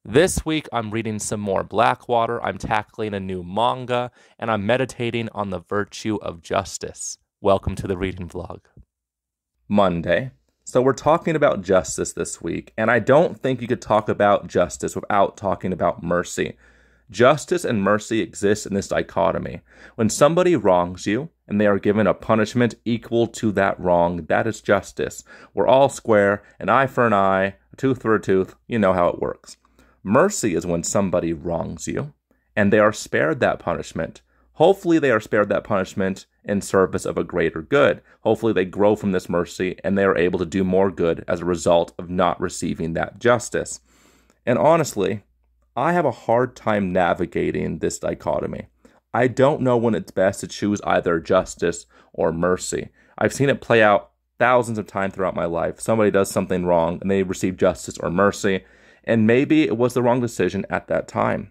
This week, I'm reading some more Blackwater, I'm tackling a new manga, and I'm meditating on the virtue of justice. Welcome to the reading vlog. Monday. So we're talking about justice this week, and I don't think you could talk about justice without talking about mercy. Justice and mercy exist in this dichotomy. When somebody wrongs you, and they are given a punishment equal to that wrong, that is justice. We're all square, an eye for an eye, a tooth for a tooth, you know how it works. Mercy is when somebody wrongs you, and they are spared that punishment. Hopefully they are spared that punishment in service of a greater good. Hopefully they grow from this mercy, and they are able to do more good as a result of not receiving that justice. And honestly, I have a hard time navigating this dichotomy. I don't know when it's best to choose either justice or mercy. I've seen it play out thousands of times throughout my life. Somebody does something wrong and they receive justice or mercy, and maybe it was the wrong decision at that time.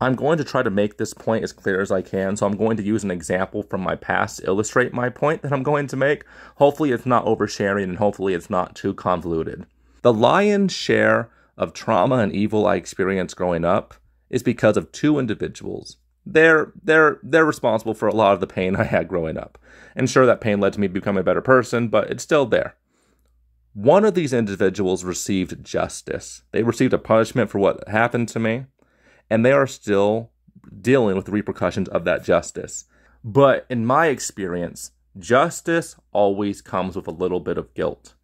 I'm going to try to make this point as clear as I can, so I'm going to use an example from my past to illustrate my point that I'm going to make. Hopefully it's not oversharing and hopefully it's not too convoluted. The lion's share of trauma and evil I experienced growing up is because of two individuals. They're responsible for a lot of the pain I had growing up. And sure, that pain led to me becoming a better person, but it's still there. One of these individuals received justice. They received a punishment for what happened to me, and they are still dealing with the repercussions of that justice. But in my experience, justice always comes with a little bit of guilt.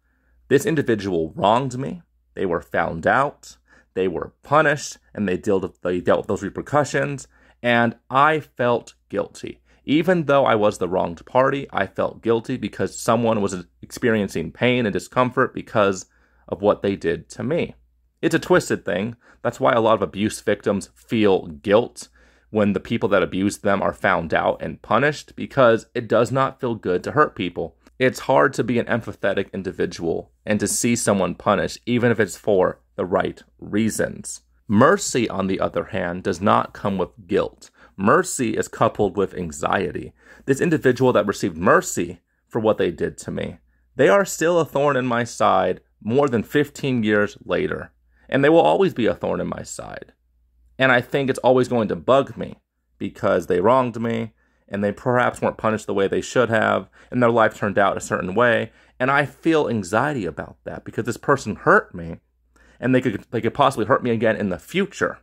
This individual wronged me. They were found out, they were punished, and they dealt with those repercussions, and I felt guilty. Even though I was the wronged party, I felt guilty because someone was experiencing pain and discomfort because of what they did to me. It's a twisted thing. That's why a lot of abuse victims feel guilt when the people that abused them are found out and punished, because it does not feel good to hurt people. It's hard to be an empathetic individual and to see someone punished, even if it's for the right reasons. Mercy, on the other hand, does not come with guilt. Mercy is coupled with anxiety. This individual that received mercy for what they did to me, they are still a thorn in my side more than 15 years later. And they will always be a thorn in my side. And I think it's always going to bug me because they wronged me, and they perhaps weren't punished the way they should have, and their life turned out a certain way, and I feel anxiety about that because this person hurt me, and they could possibly hurt me again in the future.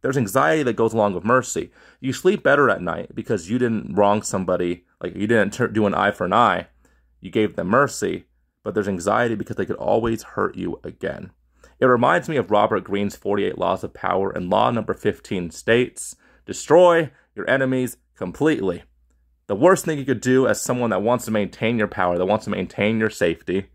There's anxiety that goes along with mercy. You sleep better at night because you didn't wrong somebody, like you didn't do an eye for an eye. You gave them mercy, but there's anxiety because they could always hurt you again. It reminds me of Robert Greene's 48 Laws of Power, and law number 15 states, destroy your enemies completely. The worst thing you could do as someone that wants to maintain your power, that wants to maintain your safety,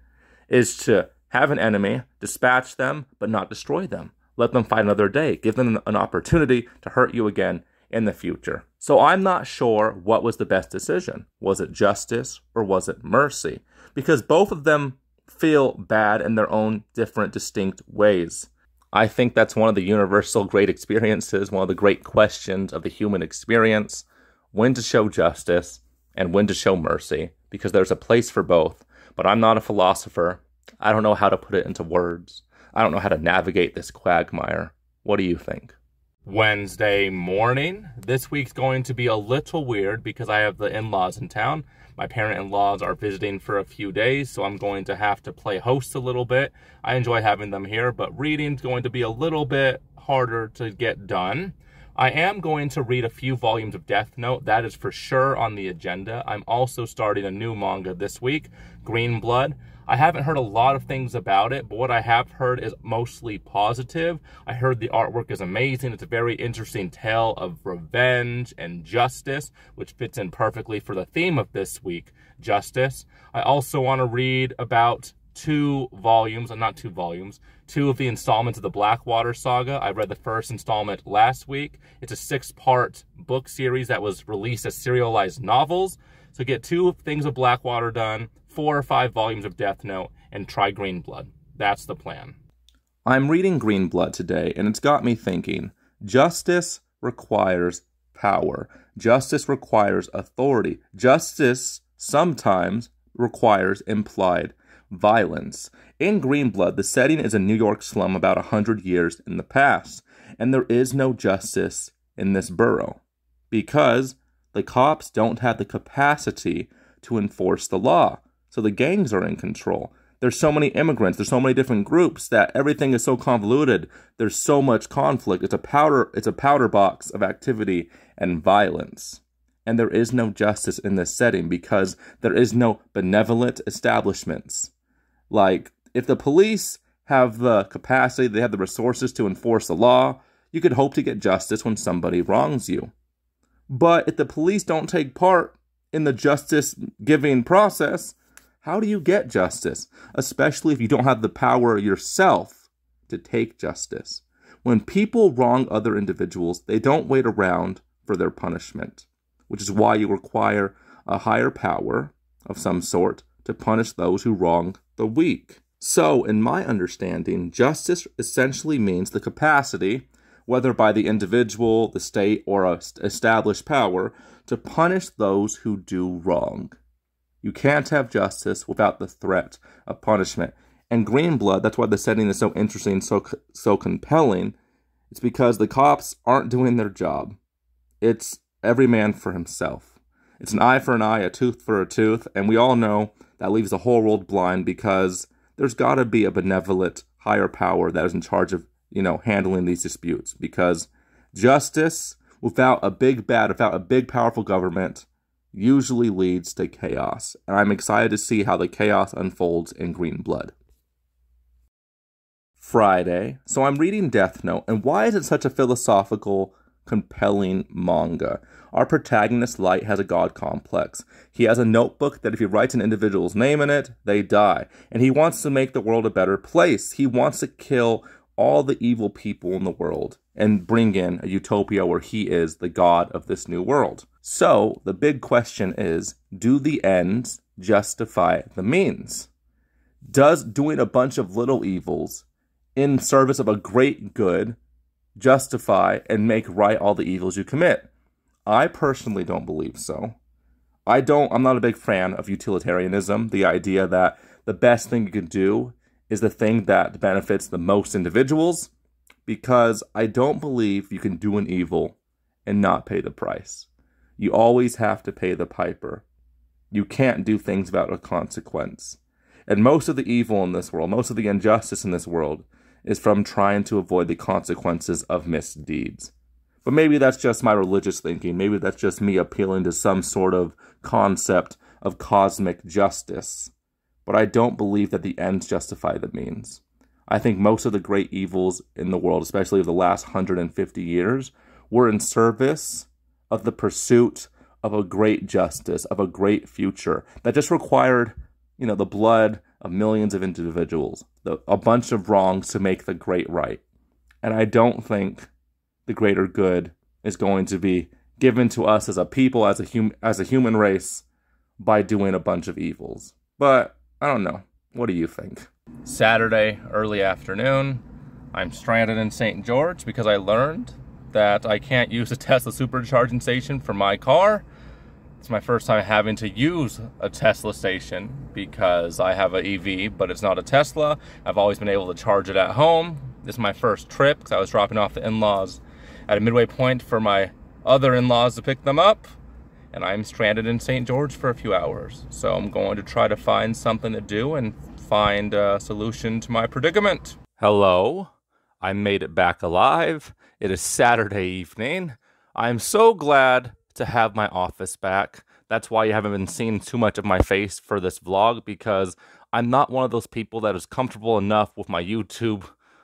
is to have an enemy, dispatch them, but not destroy them. Let them fight another day. Give them an opportunity to hurt you again in the future. So I'm not sure what was the best decision. Was it justice or was it mercy? Because both of them feel bad in their own different, distinct ways. I think that's one of the universal great experiences, one of the great questions of the human experience, when to show justice and when to show mercy, because there's a place for both. But I'm not a philosopher. I don't know how to put it into words. I don't know how to navigate this quagmire. What do you think? Wednesday morning. This week's going to be a little weird because I have the in-laws in town. My parent-in-laws are visiting for a few days, so I'm going to have to play host a little bit. I enjoy having them here, but reading's going to be a little bit harder to get done. I am going to read a few volumes of Death Note. That is for sure on the agenda. I'm also starting a new manga this week, Green Blood. I haven't heard a lot of things about it, but what I have heard is mostly positive. I heard the artwork is amazing. It's a very interesting tale of revenge and justice, which fits in perfectly for the theme of this week, justice. I also want to read about two of the installments of the Blackwater saga. I read the first installment last week. It's a 6-part book series that was released as serialized novels. So get 2 things of Blackwater done, 4 or 5 volumes of Death Note, and try Green Blood. That's the plan. I'm reading Green Blood today, and it's got me thinking. Justice requires power. Justice requires authority. Justice sometimes requires implied violence. In Greenblood, the setting is a New York slum about 100 years in the past, and there is no justice in this borough because the cops don't have the capacity to enforce the law. So the gangs are in control. There's so many immigrants, there's so many different groups that everything is so convoluted. There's so much conflict. It's a powder box of activity and violence. And there is no justice in this setting because there is no benevolent establishments. Like, if the police have the capacity, they have the resources to enforce the law, you could hope to get justice when somebody wrongs you. But if the police don't take part in the justice-giving process, how do you get justice? Especially if you don't have the power yourself to take justice. When people wrong other individuals, they don't wait around for their punishment, which is why you require a higher power of some sort to punish those who wrong the weak. So, in my understanding, justice essentially means the capacity, whether by the individual, the state, or an established power, to punish those who do wrong. You can't have justice without the threat of punishment. And Greenblood, that's why the setting is so interesting, so compelling. It's because the cops aren't doing their job. It's every man for himself. It's an eye for an eye, a tooth for a tooth, and we all know that leaves the whole world blind because there's got to be a benevolent higher power that is in charge of, handling these disputes. Because justice without a big powerful government usually leads to chaos. And I'm excited to see how the chaos unfolds in Greenblood. Friday. So I'm reading Death Note, and why is it such a philosophical, compelling manga? Our protagonist, Light, has a god complex. He has a notebook that if he writes an individual's name in it, they die. And he wants to make the world a better place. He wants to kill all the evil people in the world and bring in a utopia where he is the god of this new world. So the big question is, do the ends justify the means? Does doing a bunch of little evils in service of a great good justify and make right all the evils you commit? I personally don't believe so. I'm not a big fan of utilitarianism, the idea that the best thing you can do is the thing that benefits the most individuals, because I don't believe you can do an evil and not pay the price. You always have to pay the piper. You can't do things without a consequence. And most of the evil in this world, most of the injustice in this world, is from trying to avoid the consequences of misdeeds. But maybe that's just my religious thinking. Maybe that's just me appealing to some sort of concept of cosmic justice. But I don't believe that the ends justify the means. I think most of the great evils in the world, especially of the last 150 years, were in service of the pursuit of a great justice, of a great future that just required, the blood of millions of individuals, a bunch of wrongs to make the great right. And I don't think the greater good is going to be given to us as a people, as a human race, by doing a bunch of evils. But I don't know. What do you think? Saturday, early afternoon. I'm stranded in St. George because I learned that I can't use a Tesla supercharging station for my car. It's my first time having to use a Tesla station because I have an EV, but it's not a Tesla. I've always been able to charge it at home. This is my first trip because I was dropping off the in-laws at a midway point for my other in-laws to pick them up. And I'm stranded in St. George for a few hours. So I'm going to try to find something to do and find a solution to my predicament. Hello, I made it back alive. It is Saturday evening. I'm so glad to have my office back. That's why you haven't been seeing too much of my face for this vlog, because I'm not one of those people that is comfortable enough with my YouTube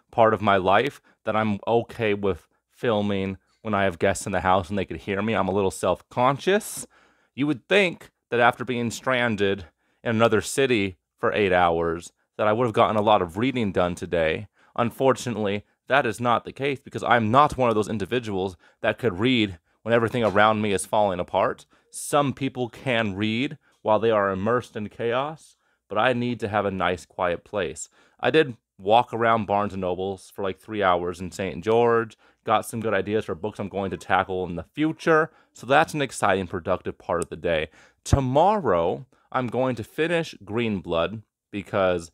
part of my life that I'm okay with filming when I have guests in the house and they could hear me. I'm a little self-conscious. You would think that after being stranded in another city for 8 hours that I would have gotten a lot of reading done today. Unfortunately, that is not the case because I'm not one of those individuals that could read when everything around me is falling apart. Some people can read while they are immersed in chaos, but I need to have a nice, quiet place. I did walk around Barnes & Nobles for like 3 hours in St. George, got some good ideas for books I'm going to tackle in the future, so that's an exciting, productive part of the day. Tomorrow, I'm going to finish Greenblood, because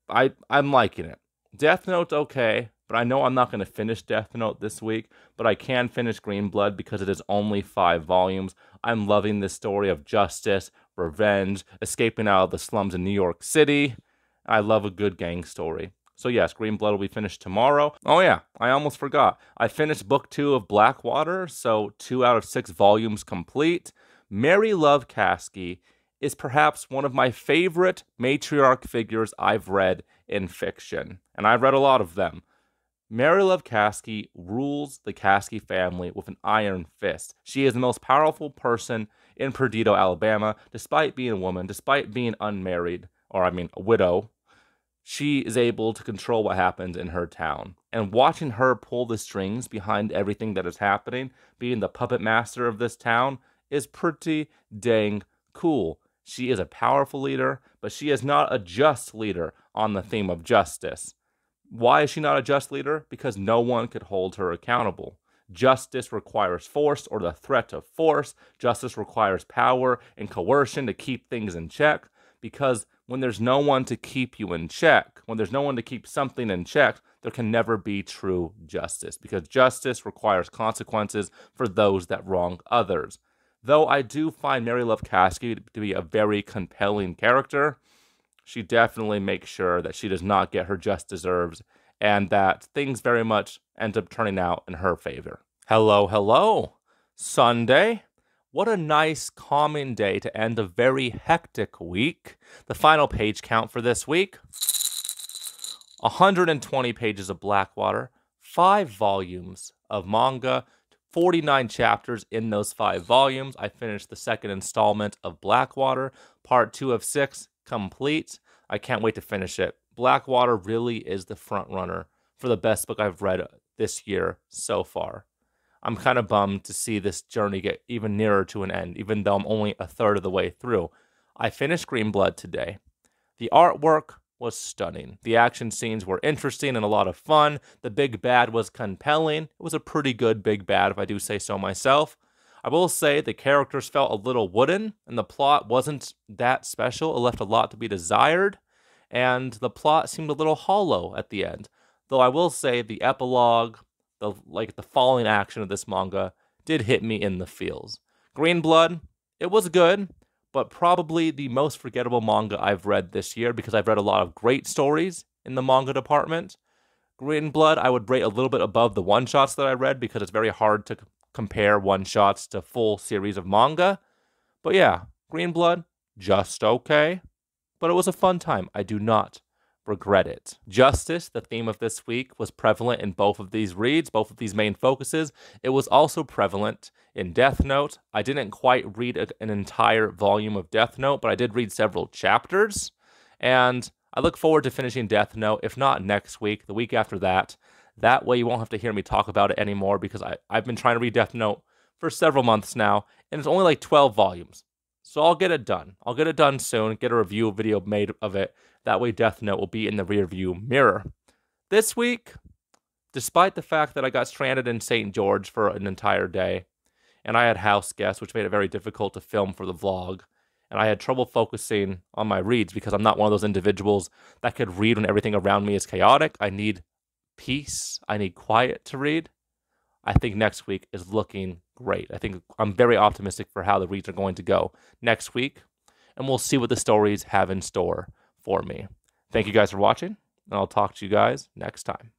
I'm liking it. Death Note's okay, but I know I'm not going to finish Death Note this week, but I can finish Green Blood because it is only 5 volumes. I'm loving this story of justice, revenge, escaping out of the slums in New York City. I love a good gang story. So yes, Green Blood will be finished tomorrow. Oh yeah, I almost forgot. I finished book 2 of Blackwater, so 2 out of 6 volumes complete. Mary Love Kasky is perhaps one of my favorite matriarch figures I've read in fiction, and I've read a lot of them. Mary Love Kasky rules the Kasky family with an iron fist. She is the most powerful person in Perdido, Alabama, despite being a woman, despite being unmarried, or a widow. She is able to control what happens in her town. And watching her pull the strings behind everything that is happening, being the puppet master of this town, is pretty dang cool. She is a powerful leader, but she is not a just leader on the theme of justice. Why is she not a just leader? Because no one could hold her accountable. Justice requires force or the threat of force. Justice requires power and coercion to keep things in check. Because when there's no one to keep you in check, when there's no one to keep something in check, there can never be true justice. Because justice requires consequences for those that wrong others. Though I do find Mary Love Kasky to be a very compelling character, she definitely makes sure that she does not get her just deserves and that things very much end up turning out in her favor. Hello, hello. Sunday. What a nice, calming day to end a very hectic week. The final page count for this week, 120 pages of Blackwater, 5 volumes of manga, 49 chapters in those 5 volumes. I finished the second installment of Blackwater, part 2 of 6, complete. I can't wait to finish it. Blackwater really is the front runner for the best book I've read this year so far. I'm kind of bummed to see this journey get even nearer to an end, even though I'm only a third of the way through. I finished Green Blood today. The artwork was stunning. The action scenes were interesting and a lot of fun. The big bad was compelling. It was a pretty good big bad, if I do say so myself. I will say the characters felt a little wooden, and the plot wasn't that special. It left a lot to be desired, and the plot seemed a little hollow at the end. Though I will say the epilogue, the falling action of this manga, did hit me in the feels. Green Blood, it was good, but probably the most forgettable manga I've read this year because I've read a lot of great stories in the manga department. Green Blood, I would rate a little bit above the one-shots that I read because it's very hard to compare one-shots to full series of manga. But yeah, Green Blood, just okay. But it was a fun time. I do not regret it. Justice, the theme of this week, was prevalent in both of these reads, both of these main focuses. It was also prevalent in Death Note. I didn't quite read an entire volume of Death Note, but I did read several chapters. And I look forward to finishing Death Note, if not next week, the week after that. That way you won't have to hear me talk about it anymore because I've been trying to read Death Note for several months now, and it's only like 12 volumes. So I'll get it done. I'll get it done soon, get a review video made of it. That way Death Note will be in the rearview mirror. This week, despite the fact that I got stranded in St. George for an entire day, and I had house guests, which made it very difficult to film for the vlog, and I had trouble focusing on my reads because I'm not one of those individuals that could read when everything around me is chaotic. I need peace. I need quiet to read. I think next week is looking great. I think I'm very optimistic for how the reads are going to go next week, and we'll see what the stories have in store for me. Thank you guys for watching, and I'll talk to you guys next time.